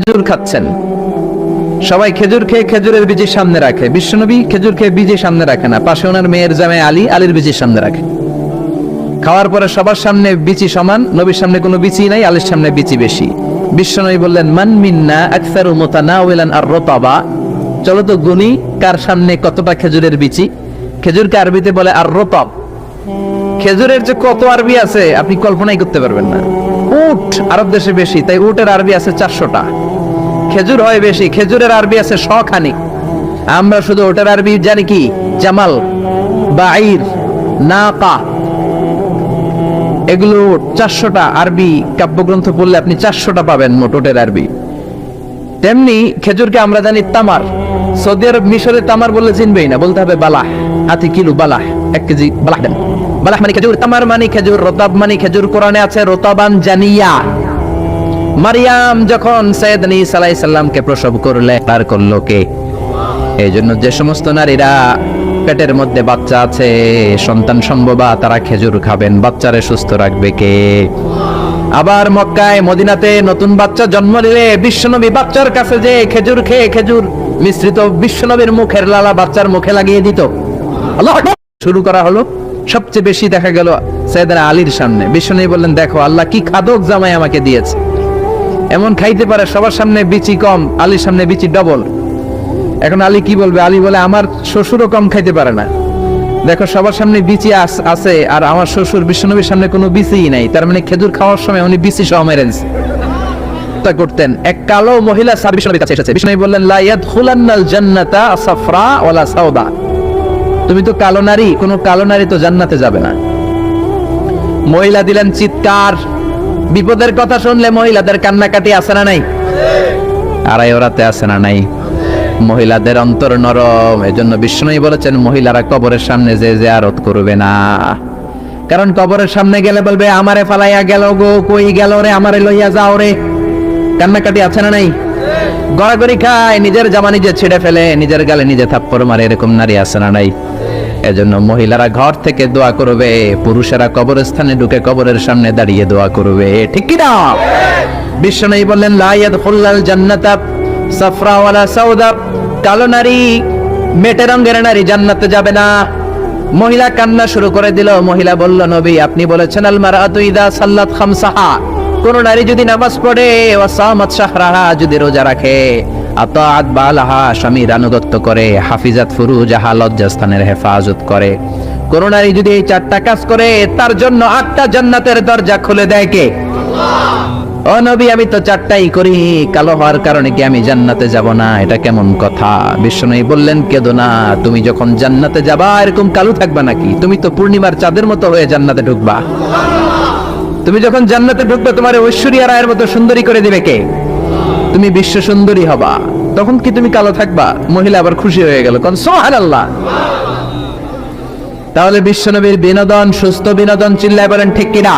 খেজুর খাচ্ছেন, সবাই খেজুর খেয়ে খেজুরের বীজের সামনে রাখে, বিশ্বনবী খেজুর খেয়ে বীজের সামনে রাখে না, পাশে ওনার মেয়ের জামাই আলী আলীর বীজের সামনে রাখে। খাওয়ার পরে সবার সামনে বিচি সমান, নবীর সামনে কোনো বিচি নাই, আলীর সামনে বিচি বেশি। বিশ্বনবী বললেন, মান মিন্না আকসারু মুতানাওয়ালান আর-রতাবা, চলো তো গুনি কার সামনে কতটা খেজুরের বিচি। খেজুরকে আরবিতে বলে আর-রতাব। খেজুরের যে কত আরবি আছে আপনি কল্পনাই করতে পারবেন না। উট আরব দেশে বেশি, তাই উটের আরবি আছে 400টা। খেজুর হয় বেশি, খেজুরের আরবি আছে 100 খানি। আমরা শুধু ওটার আরবি জানি কি, জামাল, বাঈর, নাকা, এগুলো 400টা আরবি কাব্যগ্রন্থ পড়লে আপনি 400টা পাবেন মোট ওটের আরবি। তেমনি খেজুরকে আমরা জানি তামার। সৌদি আরব মিশরে তামার বললে চিনবেই না, বলতে হবে বালাহ। হাতি কিলো বালাহ, 1 কেজি বালাহ দেন। বালাহ মানে খেজুর, তামার মানে খেজুর, রতাব মানে খেজুর। কোরআনে আছে রতাবান জানিয়া। মারিয়াম যখন সাইয়েদনা ঈসা আলাইহিস সালামকে প্রসব করলে, তার করলো কে? এই জন্য যে সমস্ত নারীরা পেটের মধ্যে বাচ্চা আছে, সন্তান সম্ভবা, তারা খেজুর খাবেন। বাচ্চারে সুস্থ রাখবে কে? আবার মক্কায় মদিনাতে নতুন বাচ্চা জন্ম নিলে বিশ্বনবী বাচ্চার কাছে যে খেজুর খেয়ে খেজুর মিশ্রিত বিশ্বনবীর মুখের লালা বাচ্চার মুখে লাগিয়ে দিত। আল্লাহু আকবার শুরু করা হলো। সবচেয়ে বেশি দেখা গেল সাইয়েদনা আলীর সামনে। বিশ্বনবী বললেন, দেখো আল্লাহ কি খাদক জামাই আমাকে দিয়েছে। এমন খাইতে পারে, সবার সামনে বিচি কম, আলীর সামনে বিচি ডবল। এখন আলী কি বলবে? আলী বলে, আমার শ্বশুরও কম খাইতে পারে না। দেখো সবার সামনে বিচি আছে, আর আমার শ্বশুর বিশ্বনবীর সামনে কোনো বিচিই নাই। তার মানে খেজুর খাওয়ার সময় উনি বিচি সহ মেরেন করতেন। এক কালো মহিলা বিশ্বনবীর কাছে এসেছে। বিশ্বনবী বললেন, লা ইয়াদখুলান্নাল জান্নাতা সাফরা ওয়ালা সাওদা। তুমি তো কালো নারী, কোনো কালো নারী তো জান্নাতে যাবে না। মহিলা দিলেন চিৎকার। বিপদের কথা শুনলে মহিলাদের কান্নাকাটি আছে না নাই? আড়াই ওরাতে আছে না নাই? মহিলাদের অন্তর নরম। এজন্য বিষ্ণুই বলেছেন, মহিলারা কবরের সামনে যে জিয়ারত করবে না। কারণ কবরের সামনে গেলে বলবে, আমারে ফালাইয়া গেল গো, কই গেল রে, আমারে লইয়া যাও রে। কান্নাকাটি আছে না নাই? গড়াগড়ি খায়, নিজের জামা নিজে ছিঁড়ে ফেলে, নিজের গালে নিজে থাপ্পড় মারে, এরকম নারী আছে না নাই? এজন্য মহিলারা ঘর থেকে দোয়া করবে, পুরুষেরা কবরস্থানে ঢুকে কবরের সামনে দাঁড়িয়ে দোয়া করবে। ঠিক কি না? বিশ্বনবী বললেন, লা ইয়াদখুলুল জান্নাতা সাফরা ওয়ালা সাওদা। কালো নারী, মেটে রঙের নারী জান্নাতে যাবে না। মহিলা কান্না শুরু করে দিল। মহিলা বলল, নবী আপনি বলেছেন, আল মারআতু ইযা সাল্লাত খামসাহা, কোন নারী যদি নামাজ পড়ে, ওয়া সামাত শাহরাহা, যদি রোজা রাখে, আতাআত বালাহা, স্বামীর আনুগত্য করে, হাফিজাত ফুরুজাহা, লজ্জাস্থানের হেফাজত করে, কোন নারী যদি এই 4টা কাজ করে, তার জন্য 8টা জান্নাতের দরজা খুলে দেয় কে? আল্লাহ। ও নবী, আমি তো 4টাই করি, কালো হওয়ার কারণে কি আমি জান্নাতে যাব না? এটা কেমন কথা? বিশ্বনবী বললেন, কেঁদো না, তুমি যখন জান্নাতে যাবা এরকম কালো থাকবা নাকি? তুমি তো পূর্ণিমার চাঁদের মতো হয়ে জান্নাতে ঢুকবা। তুমি যখন জান্নাতে ঢুকবে, তোমার ঐশ্বরিয়া রায়ের মতো সুন্দরী করে দিবে কে? তুমি বিশ্ব সুন্দরী হবা। তখন কি তুমি কালো থাকবা? মহিলা আবার খুশি হয়ে গেল, কোন সুবহানাল্লাহ। তাহলে বিশ্বনবীর বিনোদন, সুস্থ বিনোদন, চিল্লায় বলেন ঠিক কিনা?